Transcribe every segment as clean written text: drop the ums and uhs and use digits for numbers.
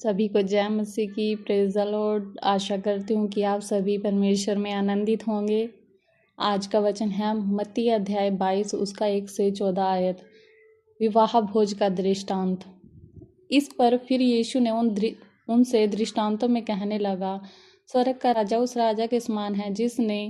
सभी को जय मसीह की। Praise the Lord. आशा करती हूँ कि आप सभी परमेश्वर में आनंदित होंगे। आज का वचन है मत्ती अध्याय 22 उसका 1 से 14 आयत। विवाह भोज का दृष्टांत। इस पर फिर यीशु ने उनसे दृष्टांतों में कहने लगा, स्वर्ग का राजा उस राजा के समान है जिसने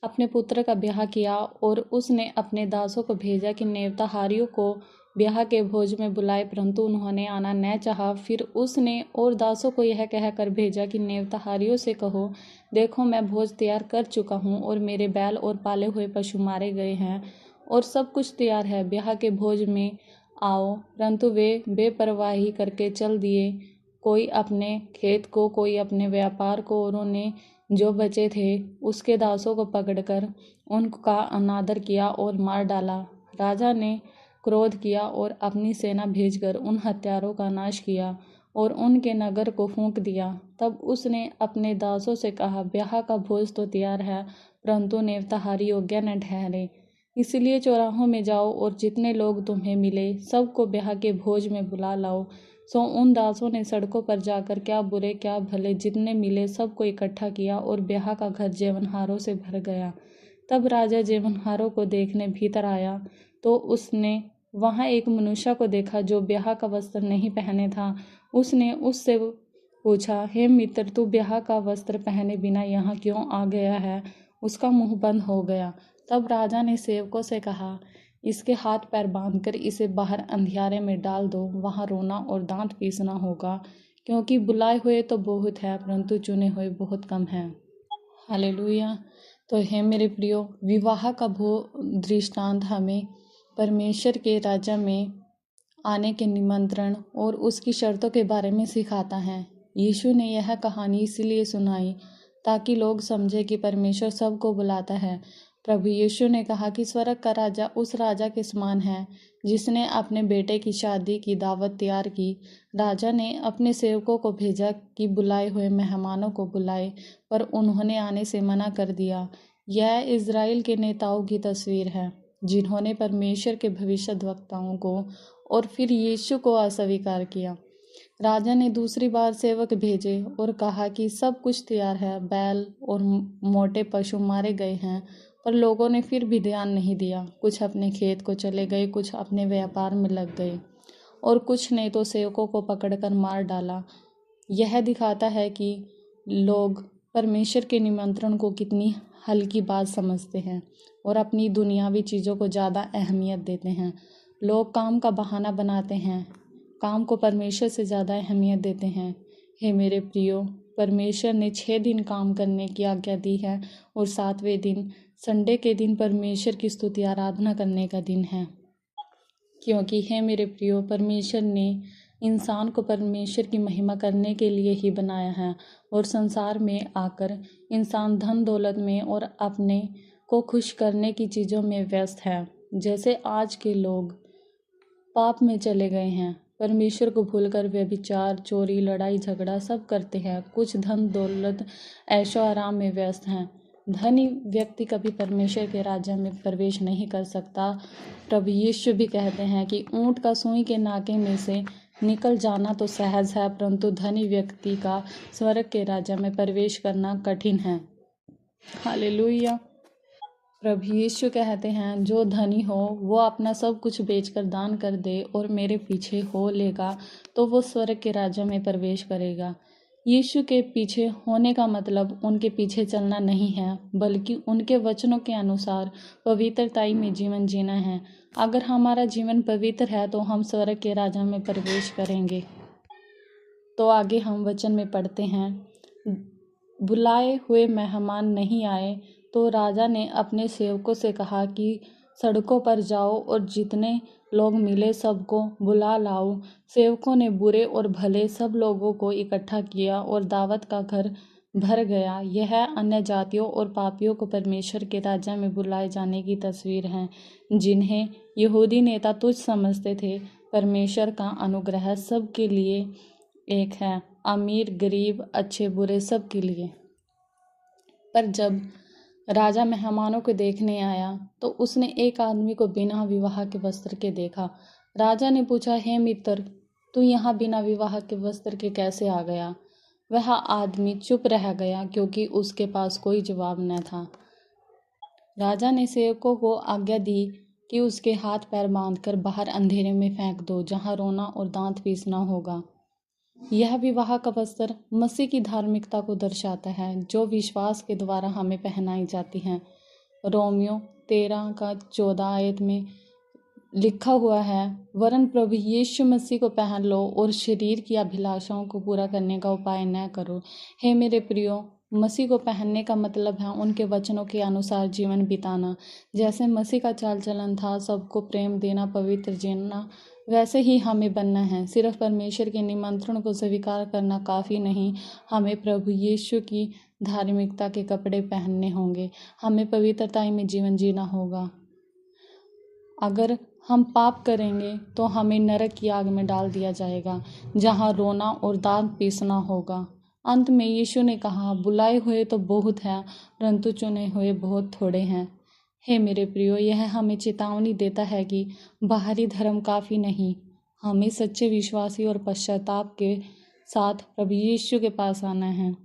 अपने पुत्र का ब्याह किया और उसने अपने दासों को भेजा कि नेवताहारियों को ब्याह के भोज में बुलाए, परंतु उन्होंने आना न चाहा। फिर उसने और दासों को यह कहकर भेजा कि नेवताहारियों से कहो, देखो मैं भोज तैयार कर चुका हूँ और मेरे बैल और पाले हुए पशु मारे गए हैं और सब कुछ तैयार है, ब्याह के भोज में आओ। परंतु वे बेपरवाही करके चल दिए, कोई अपने खेत को, कोई अपने व्यापार को, और उन्हें जो बचे थे उसके दासों को पकड़कर उनका अनादर किया और मार डाला। राजा ने क्रोध किया और अपनी सेना भेजकर उन हत्यारों का नाश किया और उनके नगर को फूंक दिया। तब उसने अपने दासों से कहा, ब्याह का भोज तो तैयार है, परंतु नेवताहारी योग्य न ठहरे। इसलिए चौराहों में जाओ और जितने लोग तुम्हें मिले सबको ब्याह के भोज में बुला लाओ। सो उन दासों ने सड़कों पर जाकर क्या बुरे क्या भले जितने मिले सबको इकट्ठा किया और ब्याह का घर जेवनहारों से भर गया। तब राजा जेवनहारों को देखने भीतर आया तो उसने वहाँ एक मनुष्य को देखा जो ब्याह का वस्त्र नहीं पहने था। उसने उससे पूछा, हे मित्र, तू ब्याह का वस्त्र पहने बिना यहाँ क्यों आ गया है? उसका मुंह बंद हो गया। तब राजा ने सेवकों से कहा, इसके हाथ पैर बांधकर इसे बाहर अंधियारे में डाल दो, वहाँ रोना और दांत पीसना होगा, क्योंकि बुलाए हुए तो बहुत है परंतु चुने हुए बहुत कम हैं। हालेलुया। तो हे मेरे प्रियो, विवाह का दृष्टांत हमें परमेश्वर के राज्य में आने के निमंत्रण और उसकी शर्तों के बारे में सिखाता है। यीशु ने यह कहानी इसलिए सुनाई ताकि लोग समझे कि परमेश्वर सबको बुलाता है। प्रभु यीशु ने कहा कि स्वर्ग का राजा उस राजा के समान है जिसने अपने बेटे की शादी की दावत तैयार की। राजा ने अपने सेवकों को भेजा कि बुलाए हुए मेहमानों को बुलाए, पर उन्होंने आने से मना कर दिया। यह इज़राइल के नेताओं की तस्वीर है जिन्होंने परमेश्वर के भविष्यद्वक्ताओं को और फिर यीशु को अस्वीकार किया। राजा ने दूसरी बार सेवक भेजे और कहा कि सब कुछ तैयार है, बैल और मोटे पशु मारे गए हैं, पर लोगों ने फिर भी ध्यान नहीं दिया। कुछ अपने खेत को चले गए, कुछ अपने व्यापार में लग गए और कुछ ने तो सेवकों को पकड़कर मार डाला। यह दिखाता है कि लोग परमेश्वर के निमंत्रण को कितनी हल्की बात समझते हैं और अपनी दुनियावी चीज़ों को ज़्यादा अहमियत देते हैं। लोग काम का बहाना बनाते हैं, काम को परमेश्वर से ज़्यादा अहमियत देते हैं। हे मेरे प्रियो, परमेश्वर ने 6 दिन काम करने की आज्ञा दी है और 7वें दिन, संडे के दिन, परमेश्वर की स्तुति आराधना करने का दिन है। क्योंकि हे मेरे प्रियो, परमेश्वर ने इंसान को परमेश्वर की महिमा करने के लिए ही बनाया है और संसार में आकर इंसान धन दौलत में और अपने को खुश करने की चीज़ों में व्यस्त है। जैसे आज के लोग पाप में चले गए हैं, परमेश्वर को भूलकर व्यभिचार, चोरी, लड़ाई झगड़ा सब करते हैं। कुछ धन दौलत ऐशो आराम में व्यस्त हैं। धनी व्यक्ति कभी परमेश्वर के राज्य में प्रवेश नहीं कर सकता। प्रभु यीशु भी कहते हैं कि ऊंट का सुई के नाके में से निकल जाना तो सहज है, परंतु धनी व्यक्ति का स्वर्ग के राज्य में प्रवेश करना कठिन है। हालेलुया। प्रभु यीशु कहते हैं, जो धनी हो वो अपना सब कुछ बेचकर दान कर दे और मेरे पीछे हो लेगा तो वो स्वर्ग के राज्य में प्रवेश करेगा। यीशु के पीछे होने का मतलब उनके पीछे चलना नहीं है, बल्कि उनके वचनों के अनुसार पवित्रताई में जीवन जीना है। अगर हमारा जीवन पवित्र है तो हम स्वर्ग के राज्य में प्रवेश करेंगे। तो आगे हम वचन में पढ़ते हैं, बुलाए हुए मेहमान नहीं आए तो राजा ने अपने सेवकों से कहा कि सड़कों पर जाओ और जितने लोग मिले सबको बुला लाओ। सेवकों ने बुरे और भले सब लोगों को इकट्ठा किया और दावत का घर भर गया। यह अन्य जातियों और पापियों को परमेश्वर के राज्य में बुलाए जाने की तस्वीर है, जिन्हें यहूदी नेता तुच्छ समझते थे। परमेश्वर का अनुग्रह सबके लिए एक है, अमीर गरीब, अच्छे बुरे सब के लिए। पर जब राजा मेहमानों को देखने आया तो उसने एक आदमी को बिना विवाह के वस्त्र के देखा। राजा ने पूछा, हे मित्र, तू यहाँ बिना विवाह के वस्त्र के कैसे आ गया? वह आदमी चुप रह गया क्योंकि उसके पास कोई जवाब न था। राजा ने सेवकों को आज्ञा दी कि उसके हाथ पैर बांधकर बाहर अंधेरे में फेंक दो, जहाँ रोना और दांत पीसना होगा। यह विवाह का वस्त्र मसीह की धार्मिकता को दर्शाता है, जो विश्वास के द्वारा हमें पहनाई जाती है। रोमियो 13:14 में लिखा हुआ है, वरन प्रभु यीशु मसीह को पहन लो और शरीर की अभिलाषाओं को पूरा करने का उपाय न करो। हे मेरे प्रियो, मसीह को पहनने का मतलब है उनके वचनों के अनुसार जीवन बिताना। जैसे मसीह का चाल चलन था, सबको प्रेम देना, पवित्र जीना, वैसे ही हमें बनना है। सिर्फ परमेश्वर के निमंत्रण को स्वीकार करना काफ़ी नहीं, हमें प्रभु यीशु की धार्मिकता के कपड़े पहनने होंगे। हमें पवित्रता में जीवन जीना होगा। अगर हम पाप करेंगे तो हमें नरक की आग में डाल दिया जाएगा, जहाँ रोना और दांत पीसना होगा। अंत में यीशु ने कहा, बुलाए हुए तो बहुत हैं, परंतु चुने हुए बहुत थोड़े हैं। हे मेरे प्रियो, यह हमें चेतावनी देता है कि बाहरी धर्म काफ़ी नहीं, हमें सच्चे विश्वासी और पश्चाताप के साथ प्रभु यीशु के पास आना है।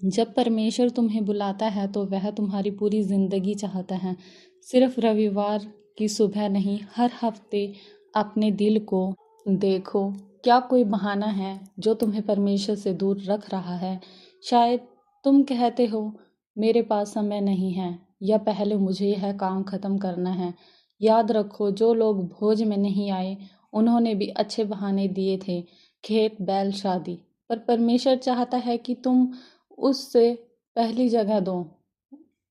जब परमेश्वर तुम्हें बुलाता है तो वह तुम्हारी पूरी जिंदगी चाहता है, सिर्फ रविवार की सुबह नहीं। हर हफ्ते अपने दिल को देखो, क्या कोई बहाना है जो तुम्हें परमेश्वर से दूर रख रहा है? शायद तुम कहते हो, मेरे पास समय नहीं है, या पहले मुझे यह काम खत्म करना है। याद रखो, जो लोग भोज में नहीं आए उन्होंने भी अच्छे बहाने दिए थे, खेत, बैल, शादी। पर परमेश्वर चाहता है कि तुम उससे पहली जगह दो।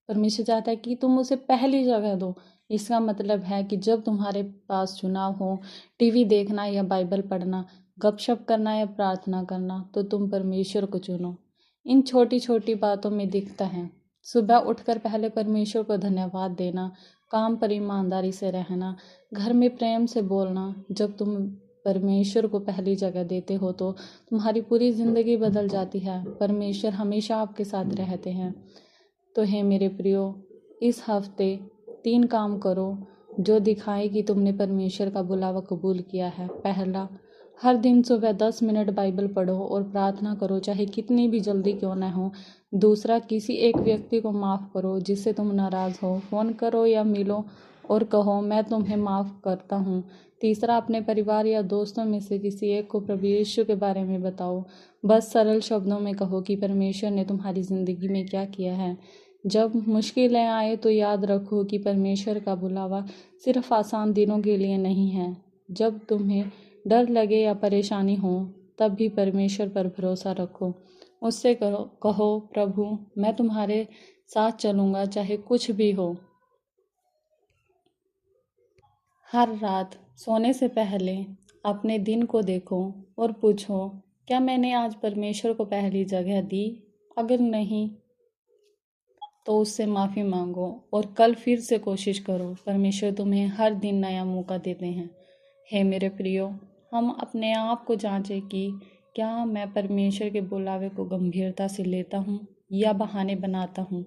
परमेश्वर चाहता है कि तुम उसे पहली जगह दो। इसका मतलब है कि जब तुम्हारे पास चुनाव हो, टीवी देखना या बाइबल पढ़ना, गपशप करना या प्रार्थना करना, तो तुम परमेश्वर को चुनो। इन छोटी छोटी बातों में दिखता है। सुबह उठकर पहले परमेश्वर को धन्यवाद देना, काम पर ईमानदारी से रहना, घर में प्रेम से बोलना। जब तुम परमेश्वर को पहली जगह देते हो तो तुम्हारी पूरी ज़िंदगी बदल जाती है। परमेश्वर हमेशा आपके साथ रहते हैं। तो हे मेरे प्रियो, इस हफ्ते 3 काम करो जो दिखाए कि तुमने परमेश्वर का बुलावा कबूल किया है। पहला, हर दिन सुबह 10 मिनट बाइबल पढ़ो और प्रार्थना करो, चाहे कितनी भी जल्दी क्यों न हो। दूसरा, किसी एक व्यक्ति को माफ़ करो जिससे तुम नाराज़ हो। फ़ोन करो या मिलो और कहो, मैं तुम्हें माफ़ करता हूँ। तीसरा, अपने परिवार या दोस्तों में से किसी एक को प्रभु यीशु के बारे में बताओ। बस सरल शब्दों में कहो कि परमेश्वर ने तुम्हारी ज़िंदगी में क्या किया है। जब मुश्किलें आए तो याद रखो कि परमेश्वर का बुलावा सिर्फ आसान दिनों के लिए नहीं है। जब तुम्हें डर लगे या परेशानी हो, तब भी परमेश्वर पर भरोसा रखो। उससे कहो, प्रभु, मैं तुम्हारे साथ चलूँगा, चाहे कुछ भी हो। हर रात सोने से पहले अपने दिन को देखो और पूछो, क्या मैंने आज परमेश्वर को पहली जगह दी? अगर नहीं तो उससे माफ़ी मांगो और कल फिर से कोशिश करो। परमेश्वर तुम्हें हर दिन नया मौका देते हैं। हे मेरे प्रियो, हम अपने आप को जांचें कि क्या मैं परमेश्वर के बुलावे को गंभीरता से लेता हूँ या बहाने बनाता हूँ।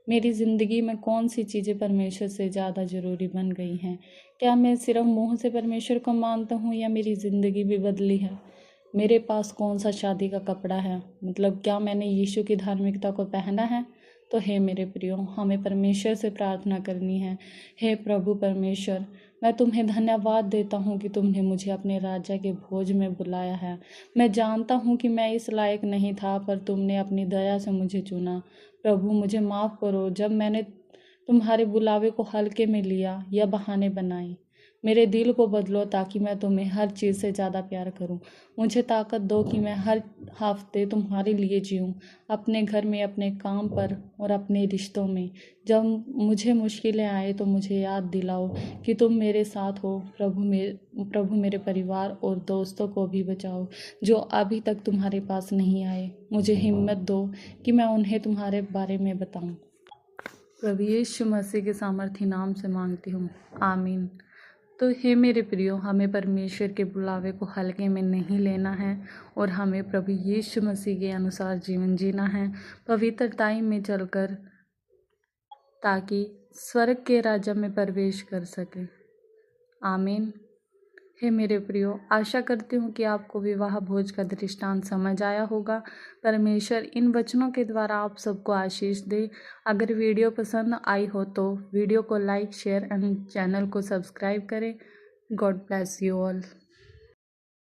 मेरी ज़िंदगी में कौन सी चीज़ें परमेश्वर से ज़्यादा ज़रूरी बन गई हैं? क्या मैं सिर्फ मुँह से परमेश्वर को मानता हूँ या मेरी ज़िंदगी भी बदली है? मेरे पास कौन सा शादी का कपड़ा है, मतलब क्या मैंने यीशु की धार्मिकता को पहना है? तो हे मेरे प्रियो, हमें परमेश्वर से प्रार्थना करनी है। हे प्रभु परमेश्वर, मैं तुम्हें धन्यवाद देता हूँ कि तुमने मुझे अपने राज्य के भोज में बुलाया है। मैं जानता हूँ कि मैं इस लायक नहीं था, पर तुमने अपनी दया से मुझे चुना। प्रभु, मुझे माफ़ करो जब मैंने तुम्हारे बुलावे को हल्के में लिया या बहाने बनाए। मेरे दिल को बदलो ताकि मैं तुम्हें हर चीज़ से ज़्यादा प्यार करूं। मुझे ताकत दो कि मैं हर हफ्ते तुम्हारे लिए जीऊं, अपने घर में, अपने काम पर और अपने रिश्तों में। जब मुझे मुश्किलें आए तो मुझे याद दिलाओ कि तुम मेरे साथ हो। प्रभु मेरे परिवार और दोस्तों को भी बचाओ जो अभी तक तुम्हारे पास नहीं आए। मुझे हिम्मत दो कि मैं उन्हें तुम्हारे बारे में बताऊं। प्रभु यीशु मसीह के सामर्थी नाम से मांगती हूँ, आमीन। तो हे मेरे प्रियो, हमें परमेश्वर के बुलावे को हल्के में नहीं लेना है और हमें प्रभु यीशु मसीह के अनुसार जीवन जीना है, पवित्रताई में चलकर, ताकि स्वर्ग के राज्य में प्रवेश कर सके। आमीन। हे मेरे प्रियो, आशा करती हूँ कि आपको विवाह भोज का दृष्टांत समझ आया होगा। परमेश्वर इन वचनों के द्वारा आप सबको आशीष दे। अगर वीडियो पसंद आई हो तो वीडियो को लाइक, शेयर एंड चैनल को सब्सक्राइब करें। God bless you all.